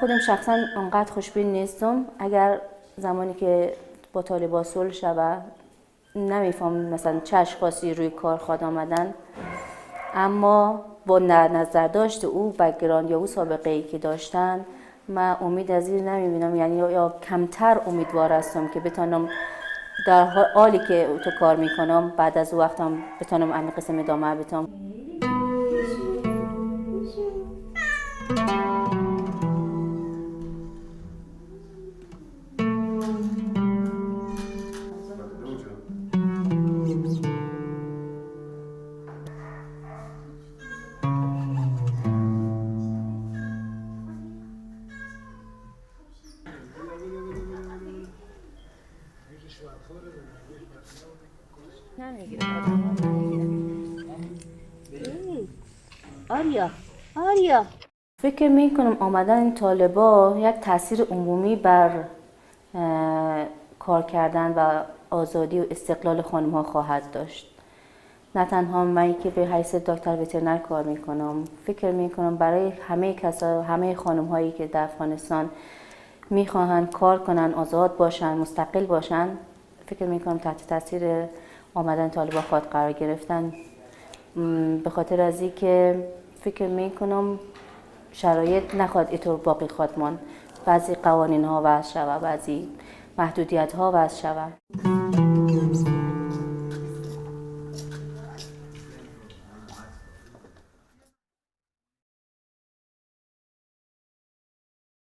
خودم شخصا اونقدر خوشبین نیستم. اگر زمانی که با طالبا صلح شوه نمیفهم مثلا چه اشخاصی روی کار خواد آمدن، اما با نظر داشت او بک‌گراند یا او سابقه ای که داشتن، من امید از این نمیبینم، یعنی یا کمتر امیدوار هستم که بتونم در حالی که تو کار میکنم بعد از او وقتم بتونم همین قسم ادامه بدم. آریا فکر میکنم آمدن این طالبا یک تاثیر عمومی بر کار کردن و آزادی و استقلال خانم ها خواهد داشت. نه تنها من که به حیث دکتر وترنر کار میکنم، فکر میکنم برای همه خانم هایی که در افغانستان میخواهند کار کنن، آزاد باشن، مستقل باشن، فکر میکنم تحت تاثیر آمدن طالبا خواهد قرار گرفتن. به خاطر از این که فکر میکنم شرایط نخواد اینطور باقی خواهد ماند. بعضی قوانین ها وضع شود، بعضی محدودیت ها وضع شود.